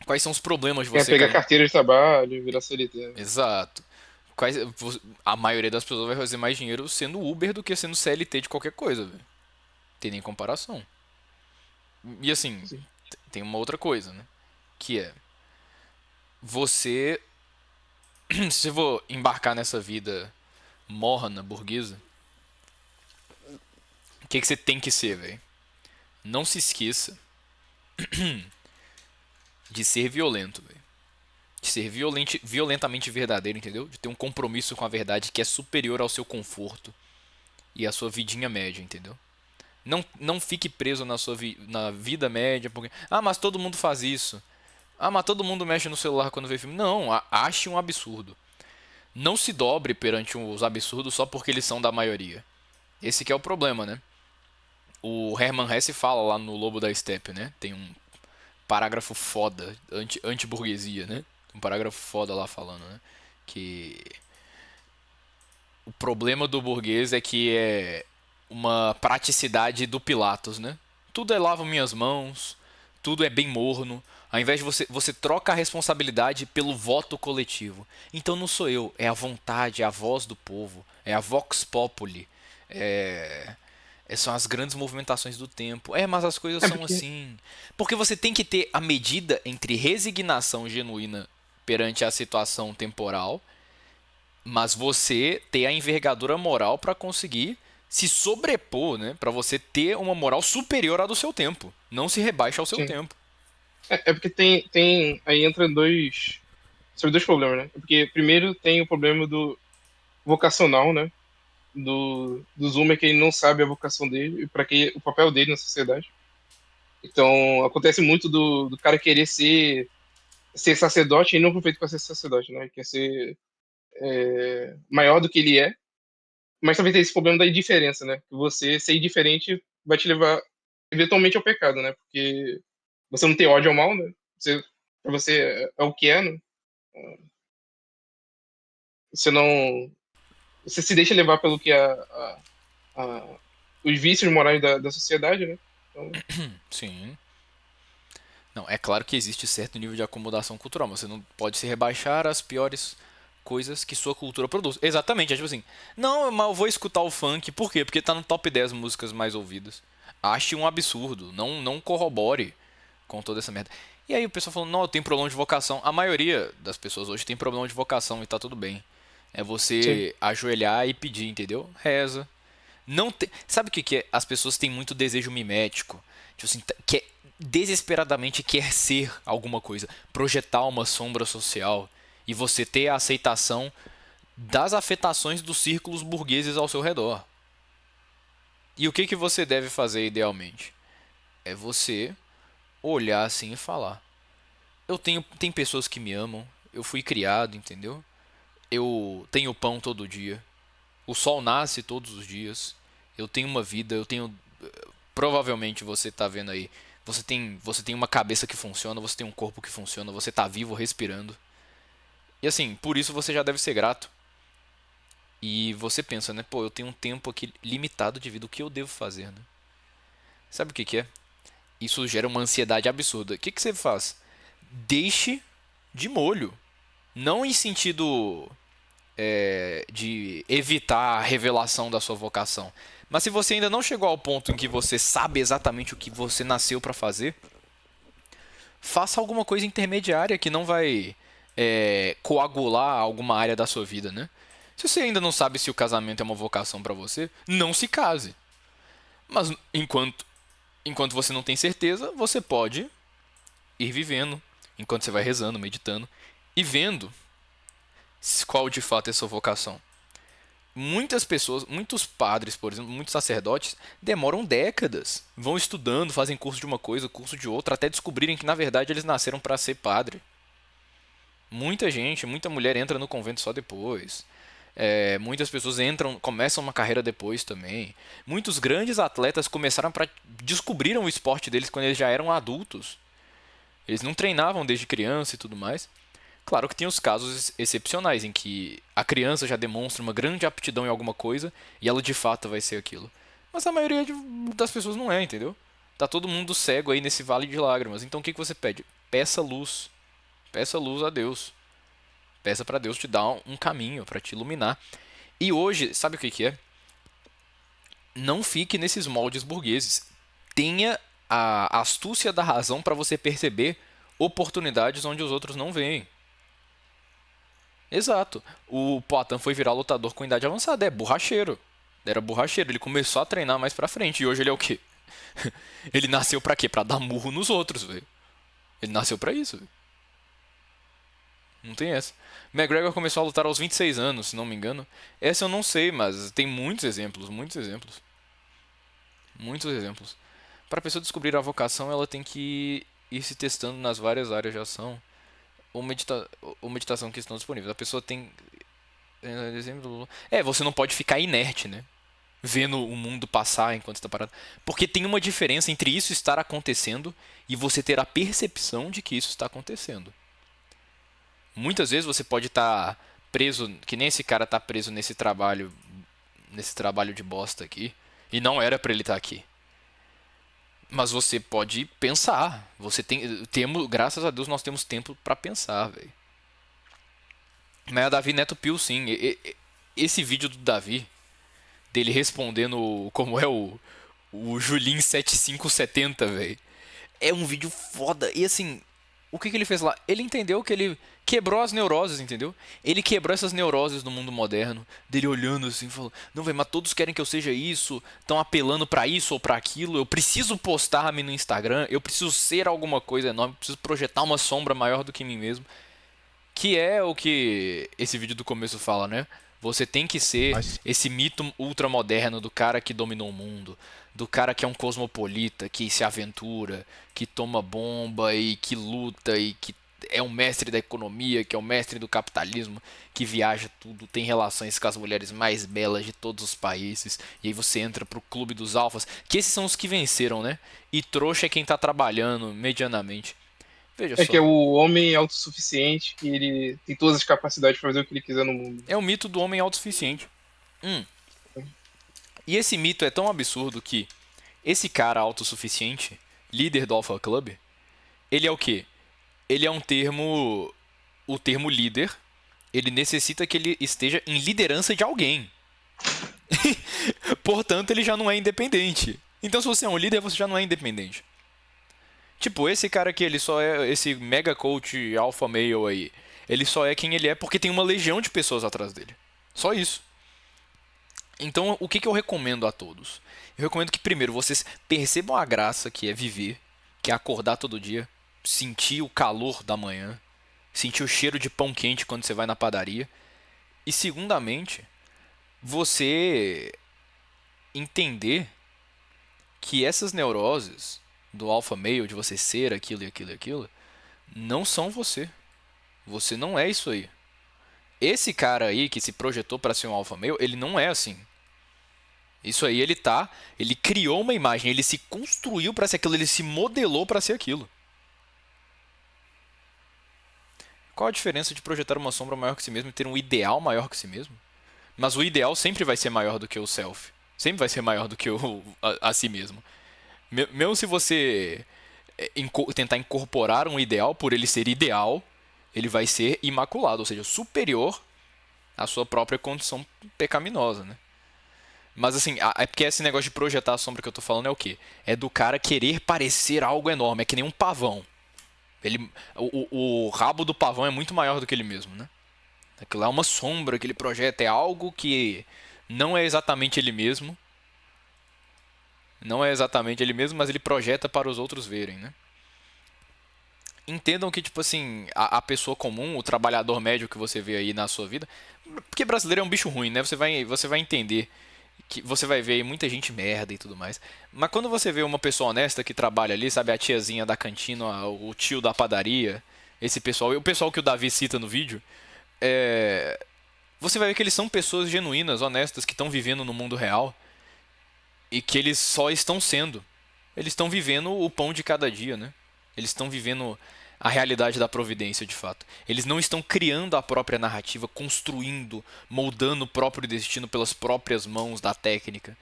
Quais são os problemas de É você pegar cair? carteira de trabalho, virar CLT. Exato. A maioria das pessoas vai fazer mais dinheiro sendo Uber do que sendo CLT de qualquer coisa, velho. Tem nem comparação. E assim, Sim. tem uma outra coisa, né? Que é você, se eu vou embarcar nessa vida morna, burguesa, o que você tem que ser, velho? Não se esqueça de ser violento, velho. De ser violentamente verdadeiro, entendeu? De ter um compromisso com a verdade que é superior ao seu conforto e à sua vidinha média, entendeu? Não fique preso na vida média, porque. Ah, mas todo mundo faz isso. Ah, mas todo mundo mexe no celular quando vê filme. Não, ache um absurdo. Não se dobre perante os absurdos só porque eles são da maioria. Esse que é o problema, né? O Hermann Hesse fala lá no Lobo da Steppe, né? Tem um parágrafo foda, anti-burguesia, né? Um parágrafo foda lá falando, né? Que o problema do burguês é que é uma praticidade do Pilatos, né? Tudo é lavo minhas mãos, tudo é bem morno. Ao invés de você troca a responsabilidade pelo voto coletivo. Então não sou eu, é a vontade, é a voz do povo, é a vox populi. É, são as grandes movimentações do tempo. É, mas as coisas É são porque, assim. Porque você tem que ter a medida entre resignação genuína perante a situação temporal, mas você ter a envergadura moral para conseguir se sobrepor, né? Para você ter uma moral superior à do seu tempo. Não se rebaixa ao seu sim. tempo. É porque aí entra sobre dois problemas, né? É porque primeiro tem o problema do vocacional, né? Do Zoomer que ele não sabe a vocação dele e para que o papel dele na sociedade. Então, acontece muito do cara querer ser sacerdote e não foi feito para ser sacerdote, né? Ele quer ser maior do que ele é, mas também tem esse problema da indiferença, né? Que você ser indiferente vai te levar eventualmente ao pecado, né? Porque você não tem ódio ao mal, né? Pra você é o que é, né? Você não. Você se deixa levar pelo que a- os vícios morais da sociedade, né? Então, Sim. Não, é claro que existe certo nível de acomodação cultural, mas você não pode se rebaixar às piores coisas que sua cultura produz. Exatamente, é tipo assim, não, mas eu vou escutar o funk, por quê? Porque tá no top 10 músicas mais ouvidas. Ache um absurdo, não corrobore com toda essa merda. E aí o pessoal falando, não, eu tenho problema de vocação. A maioria das pessoas hoje tem problema de vocação e tá tudo bem. É sim. você ajoelhar e pedir, entendeu? Reza. Não te... Sabe o que, que é? As pessoas têm muito desejo mimético. Tipo assim, quer, desesperadamente quer ser alguma coisa. Projetar uma sombra social. E você ter a aceitação das afetações dos círculos burgueses ao seu redor. E o que, que você deve fazer idealmente? É você olhar assim e falar: tem pessoas que me amam, eu fui criado, entendeu? Eu tenho pão todo dia, o sol nasce todos os dias, eu tenho uma vida, eu tenho. Provavelmente você tá vendo aí, você tem uma cabeça que funciona, você tem um corpo que funciona, você tá vivo, respirando. E assim, por isso você já deve ser grato. E você pensa, né? Pô, eu tenho um tempo aqui limitado de vida, o que eu devo fazer, né? Sabe o que que é? Isso gera uma ansiedade absurda. O que que você faz? Deixe de molho. Não em sentido de evitar a revelação da sua vocação. Mas se você ainda não chegou ao ponto em que você sabe exatamente o que você nasceu para fazer, faça alguma coisa intermediária que não vai coagular alguma área da sua vida, né? Se você ainda não sabe se o casamento é uma vocação para você, não se case. Mas enquanto você não tem certeza, você pode ir vivendo, enquanto você vai rezando, meditando e vendo qual de fato é a sua vocação. Muitas pessoas, muitos padres, por exemplo, muitos sacerdotes, demoram décadas. Vão estudando, fazem curso de uma coisa, curso de outra, até descobrirem que na verdade eles nasceram para ser padre. Muita gente, muita mulher entra no convento só depois. Muitas pessoas entram, começam uma carreira depois também. Muitos grandes atletas começaram para descobriram o esporte deles quando eles já eram adultos. Eles não treinavam desde criança e tudo mais. Claro que tem os casos excepcionais em que a criança já demonstra uma grande aptidão em alguma coisa e ela de fato vai ser aquilo. Mas a maioria das pessoas não é, entendeu? Tá todo mundo cego aí nesse vale de lágrimas. Então o que que você pede? Peça luz. Peça luz a Deus. Peça para Deus te dar um caminho, para te iluminar. E hoje, sabe o que que é? Não fique nesses moldes burgueses. Tenha a astúcia da razão para você perceber oportunidades onde os outros não veem. Exato. O Poatan foi virar lutador com idade avançada. É borracheiro. Era borracheiro. Ele começou a treinar mais pra frente. E hoje ele é o quê? Ele nasceu pra quê? Pra dar murro nos outros, velho. Ele nasceu pra isso, velho. Não tem essa. McGregor começou a lutar aos 26 anos, se não me engano. Essa eu não sei, mas tem muitos exemplos, muitos exemplos. Muitos exemplos. Para a pessoa descobrir a vocação, ela tem que ir se testando nas várias áreas de ação ou meditação que estão disponíveis. A pessoa tem. Você não pode ficar inerte, né? Vendo o mundo passar enquanto está parado. Porque tem uma diferença entre isso estar acontecendo e você ter a percepção de que isso está acontecendo. Muitas vezes você pode estar preso, que nem esse cara está preso nesse trabalho de bosta aqui, e não era para ele estar aqui. Mas você pode pensar. Graças a Deus nós temos tempo para pensar, velho. Mas é Davi Neto Pio, sim. Esse vídeo do Davi, dele respondendo como é o Julin 7570, velho. É um vídeo foda. E assim, o que ele fez lá? Ele entendeu que ele quebrou as neuroses, entendeu? Ele quebrou essas neuroses do mundo moderno, dele olhando assim, falando: não, velho, mas todos querem que eu seja isso, estão apelando pra isso ou pra aquilo, eu preciso postar-me no Instagram, eu preciso ser alguma coisa enorme, eu preciso projetar uma sombra maior do que mim mesmo. Que é o que esse vídeo do começo fala, né? Você tem que ser esse mito ultramoderno do cara que dominou o mundo, do cara que é um cosmopolita, que se aventura, que toma bomba e que luta e que é um mestre da economia, que é um mestre do capitalismo, que viaja tudo, tem relações com as mulheres mais belas de todos os países, e aí você entra pro clube dos alfas, que esses são os que venceram, né? E trouxa é quem tá trabalhando medianamente. Veja É que é só. o homem autossuficiente, que ele tem todas as capacidades para fazer o que ele quiser no mundo. É o mito do homem autossuficiente. E esse mito é tão absurdo que esse cara autossuficiente, líder do Alpha Club, ele é o quê? Ele é um termo. O termo líder, ele necessita que ele esteja em liderança de alguém. Portanto, ele já não é independente. Então, se você é um líder, você já não é independente. Tipo, esse cara aqui, ele só é esse mega coach alpha male aí. Ele só é quem ele é porque tem uma legião de pessoas atrás dele. Só isso. Então, o que eu recomendo a todos? Eu recomendo que primeiro vocês percebam a graça que é viver, que é acordar todo dia, sentir o calor da manhã, sentir o cheiro de pão quente quando você vai na padaria. E segundamente, você entender que essas neuroses do alpha male, de você ser aquilo e aquilo e aquilo, não são você. Você não é isso aí. Esse cara aí que se projetou para ser um alpha male, ele não é assim. Isso aí ele criou uma imagem, ele se construiu para ser aquilo, ele se modelou para ser aquilo. Qual a diferença de projetar uma sombra maior que si mesmo e ter um ideal maior que si mesmo? Mas o ideal sempre vai ser maior do que o self. Sempre vai ser maior do que a si mesmo. Mesmo se você tentar incorporar um ideal, por ele ser ideal, ele vai ser imaculado, ou seja, superior à sua própria condição pecaminosa, né? Mas assim, é porque esse negócio de projetar a sombra que eu tô falando é o quê? É do cara querer parecer algo enorme, é que nem um pavão. O rabo do pavão é muito maior do que ele mesmo, né? Aquilo lá é uma sombra que ele projeta, é algo que não é exatamente ele mesmo. Não é exatamente ele mesmo, mas ele projeta para os outros verem, né? Entendam que, tipo assim, a pessoa comum, o trabalhador médio que você vê aí na sua vida, porque brasileiro é um bicho ruim, né? Você vai entender que você vai ver aí muita gente merda e tudo mais. Mas quando você vê uma pessoa honesta que trabalha ali, sabe, a tiazinha da cantina, o tio da padaria, esse pessoal, e o pessoal que o Davi cita no vídeo, você vai ver que eles são pessoas genuínas, honestas, que estão vivendo no mundo real e que eles só estão sendo. Eles estão vivendo o pão de cada dia, né? Eles estão vivendo a realidade da providência, de fato. Eles não estão criando a própria narrativa, construindo, moldando o próprio destino pelas próprias mãos da técnica.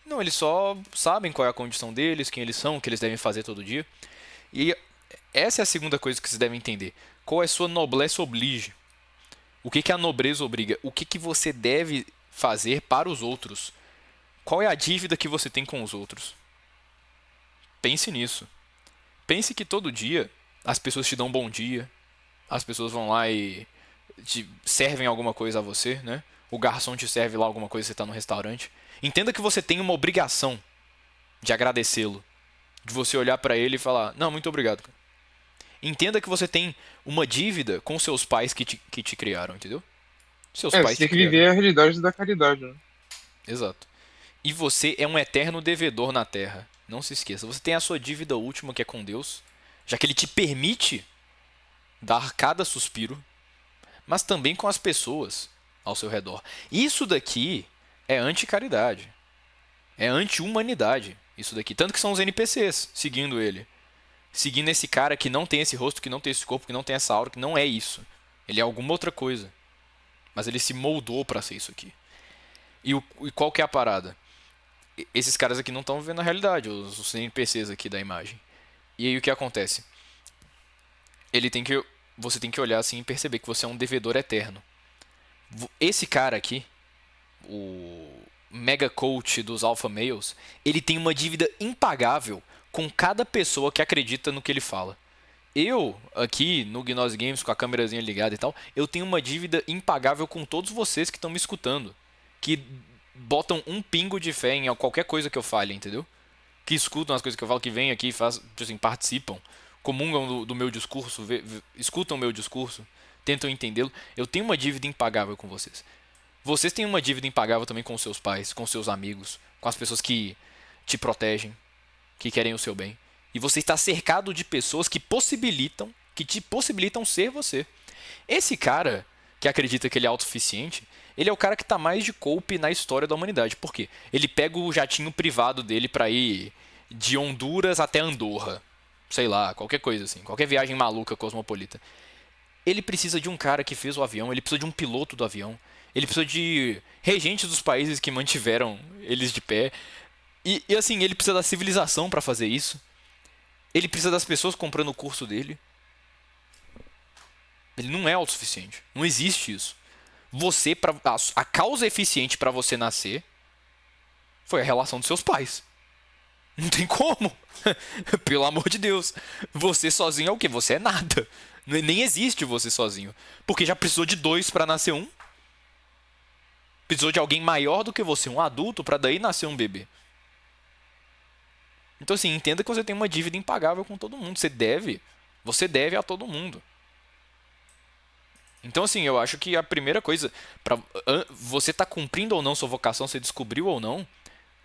Não, eles só sabem qual é a condição deles, quem eles são, o que eles devem fazer todo dia. E essa é a segunda coisa que você deve entender. Qual é a sua noblesse oblige? O que a nobreza obriga? O que você deve fazer para os outros? Qual é a dívida que você tem com os outros? Pense nisso. Pense que todo dia as pessoas te dão um bom dia, as pessoas vão lá e te servem alguma coisa a você, né? O garçom te serve lá alguma coisa, você está no restaurante. Entenda que você tem uma obrigação de agradecê-lo, de você olhar para ele e falar: não, muito obrigado. Entenda que você tem uma dívida com seus pais que te criaram, entendeu? Seus Você pais tem te que criaram. viver a realidade da caridade, né? Exato. E você é um eterno devedor na Terra. Não se esqueça. Você tem a sua dívida última que é com Deus, já que Ele te permite dar cada suspiro, mas também com as pessoas ao seu redor. Isso daqui é anti-caridade. É anti-humanidade. Isso daqui. Tanto que são os NPCs seguindo ele. Seguindo esse cara que não tem esse rosto, que não tem esse corpo, que não tem essa aura, que não é isso. Ele é alguma outra coisa. Mas ele se moldou para ser isso aqui. E qual que é a parada? Esses caras aqui não estão vivendo a realidade, os NPCs aqui da imagem. E aí o que acontece? Ele tem que, você tem que olhar assim e perceber que você é um devedor eterno. Esse cara aqui, o mega coach dos alpha males, ele tem uma dívida impagável com cada pessoa que acredita no que ele fala. Eu, aqui no Gnose Games, com a câmerazinha ligada e tal, eu tenho uma dívida impagável com todos vocês que estão me escutando. Que botam um pingo de fé em qualquer coisa que eu fale, entendeu? Que escutam as coisas que eu falo, que vêm aqui e assim, participam, comungam do meu discurso, escutam o meu discurso, tentam entendê-lo. Eu tenho uma dívida impagável com vocês. Vocês têm uma dívida impagável também com seus pais, com seus amigos, com as pessoas que te protegem, que querem o seu bem. E você está cercado de pessoas que te possibilitam ser você. Esse cara que acredita que ele é autossuficiente, ele é o cara que está mais de cope na história da humanidade. Por quê? Ele pega o jatinho privado dele para ir de Honduras até Andorra. Sei lá, qualquer coisa assim. Qualquer viagem maluca cosmopolita. Ele precisa de um cara que fez o avião, ele precisa de um piloto do avião, ele precisa de regentes dos países que mantiveram eles de pé. E assim, ele precisa da civilização para fazer isso. Ele precisa das pessoas comprando o curso dele. Ele não é autossuficiente. Não existe isso. Você, a causa eficiente para você nascer foi a relação dos seus pais. Não tem como. Pelo amor de Deus. Você sozinho é o quê? Você é nada. Nem existe você sozinho. Porque já precisou de dois para nascer um. Precisou de alguém maior do que você, um adulto, para daí nascer um bebê. Então assim, entenda que você tem uma dívida impagável com todo mundo. Você deve a todo mundo. Então assim, eu acho que a primeira coisa, para você tá cumprindo ou não sua vocação, você descobriu ou não,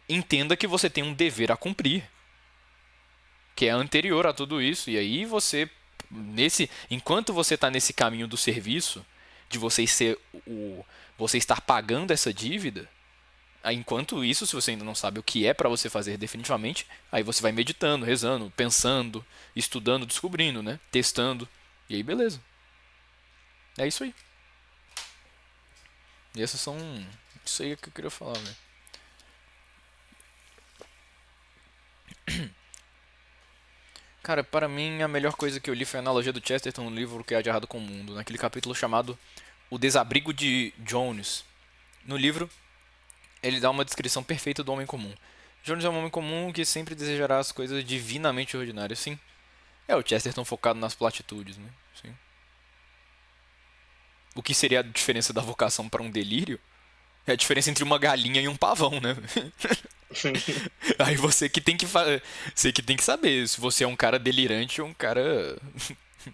entenda que você tem um dever a cumprir, que é anterior a tudo isso. E aí enquanto você está nesse caminho do serviço, de você estar pagando essa dívida, enquanto isso, se você ainda não sabe o que é para você fazer definitivamente, aí você vai meditando, rezando, pensando, estudando, descobrindo, né? Testando. E aí beleza. É isso aí. E essas são isso aí que eu queria falar, velho. Cara, para mim a melhor coisa que eu li foi a analogia do Chesterton no livro Que Há de Errado com o Mundo, naquele capítulo chamado O Desabrigo de Jones. No livro, ele dá uma descrição perfeita do homem comum. Jones é um homem comum que sempre desejará as coisas divinamente ordinárias. Sim, é o Chesterton focado nas platitudes, né? Sim. O que seria a diferença da vocação para um delírio? É a diferença entre uma galinha e um pavão, né? Aí você que tem que saber se você é um cara delirante ou um cara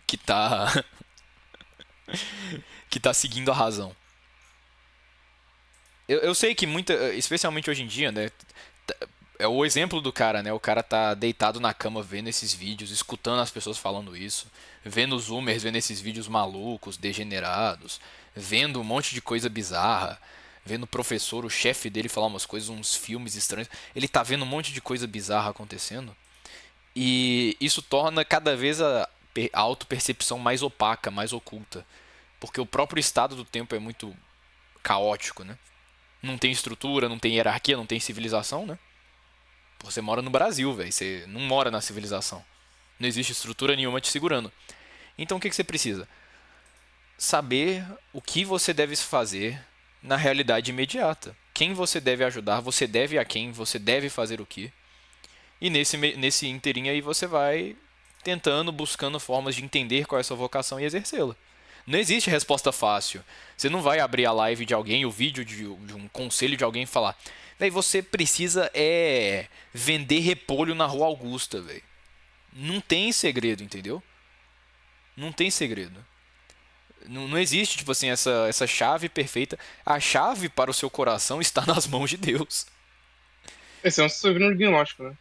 que tá que tá seguindo a razão. Eu sei que especialmente hoje em dia, né? É o exemplo do cara, né? O cara tá deitado na cama vendo esses vídeos, escutando as pessoas falando isso, vendo os zoomers vendo esses vídeos malucos, degenerados, vendo um monte de coisa bizarra, vendo o professor, o chefe dele falar umas coisas, uns filmes estranhos. Ele tá vendo um monte de coisa bizarra acontecendo. E isso torna cada vez a autopercepção mais opaca, mais oculta. Porque o próprio estado do tempo é muito caótico, né? Não tem estrutura, não tem hierarquia, não tem civilização, né? Você mora no Brasil, velho. Você não mora na civilização. Não existe estrutura nenhuma te segurando. Então o que você precisa? Saber o que você deve fazer na realidade imediata. Quem você deve ajudar, você deve a quem, você deve fazer o que. E nesse inteirinho aí você vai tentando, buscando formas de entender qual é a sua vocação e exercê-la. Não existe resposta fácil. Você não vai abrir a live de alguém, o vídeo de um conselho de alguém e falar: véi, você precisa vender repolho na Rua Augusta, véi. Não tem segredo, entendeu? Não tem segredo. Não existe, tipo assim, essa chave perfeita. A chave para o seu coração está nas mãos de Deus. Esse é um soberano gnóstico, né?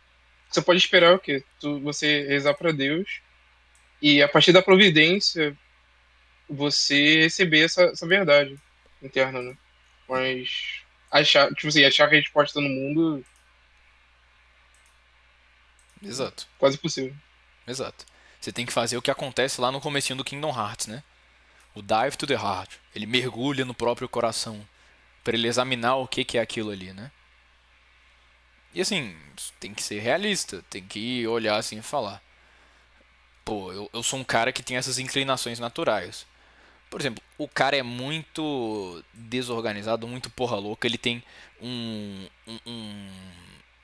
Você pode esperar o quê? Você rezar para Deus e a partir da providência você receber essa verdade interna, né? Mas tipo assim, achar a resposta no mundo Exato, quase impossível. exato. Você tem que fazer o que acontece lá no comecinho do Kingdom Hearts, né? O Dive to the Heart. Ele mergulha no próprio coração para ele examinar o que é aquilo ali, né? E assim, tem que ser realista, tem que olhar assim e falar: pô, eu sou um cara que tem essas inclinações naturais. Por exemplo, o cara é muito desorganizado, muito porra louca, ele tem um, um, um,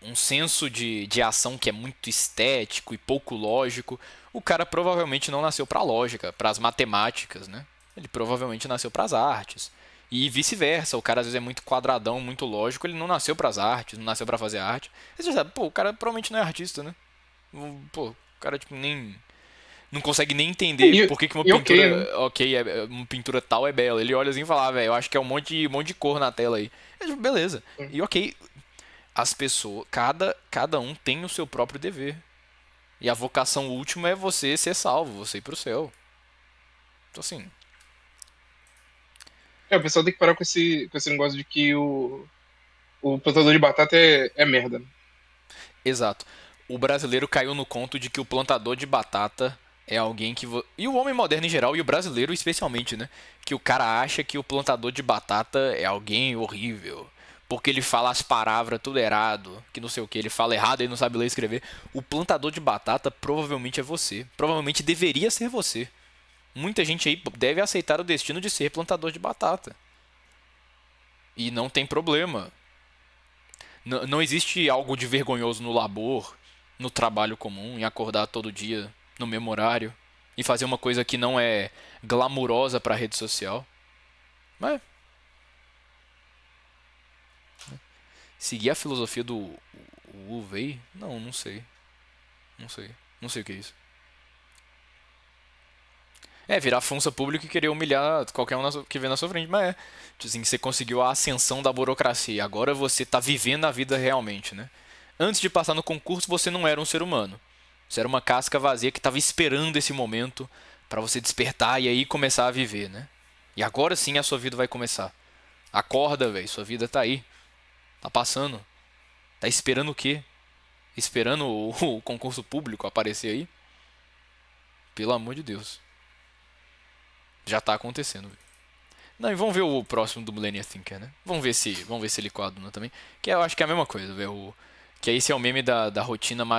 um senso de ação que é muito estético e pouco lógico. O cara provavelmente não nasceu pra lógica, pras matemáticas, né? Ele provavelmente nasceu pras artes. E vice-versa, o cara às vezes é muito quadradão, muito lógico, ele não nasceu pras artes, não nasceu pra fazer arte. Aí você sabe, pô, o cara provavelmente não é artista, né? Pô, o cara tipo nem não consegue nem entender E, por que uma e ok, né? pintura, ok, uma pintura tal é bela. Ele olha assim e fala: velho, eu acho que é um monte de cor na tela aí. É, tipo, beleza. E ok, as pessoas, cada um tem o seu próprio dever. E a vocação última é você ser salvo, você ir pro céu. Então assim, O pessoal tem que parar com esse negócio de que o plantador de batata é merda, né? exato. O brasileiro caiu no conto de que o plantador de batata é alguém que. E o homem moderno em geral, e o brasileiro especialmente, né? Que o cara acha que o plantador de batata é alguém horrível. Porque ele fala as palavras tudo errado, que não sei o que, ele fala errado e não sabe ler e escrever. O plantador de batata provavelmente é você. Provavelmente deveria ser você. Muita gente aí deve aceitar o destino de ser plantador de batata. E não tem problema. Não existe algo de vergonhoso no labor, no trabalho comum, em acordar todo dia no mesmo horário e fazer uma coisa que não é glamurosa para a rede social. Mas seguir a filosofia do Wei? Não, não sei. Não sei. Não sei o que é isso. É, virar funça pública e querer humilhar qualquer um que vê na sua frente. Mas é. Tipo assim, você conseguiu a ascensão da burocracia. Agora você tá vivendo a vida realmente, né? Antes de passar no concurso, você não era um ser humano. Você era uma casca vazia que estava esperando esse momento para você despertar e aí começar a viver, né? E agora sim a sua vida vai começar. Acorda, velho. Sua vida tá aí. Tá passando. Tá esperando o quê? Esperando o concurso público aparecer aí? Pelo amor de Deus. Já tá acontecendo, velho. Não, e vamos ver o próximo do Millennium Thinker, né? Vamos ver se ele coaduna também. Que eu acho que é a mesma coisa, velho. Que esse é o meme da rotina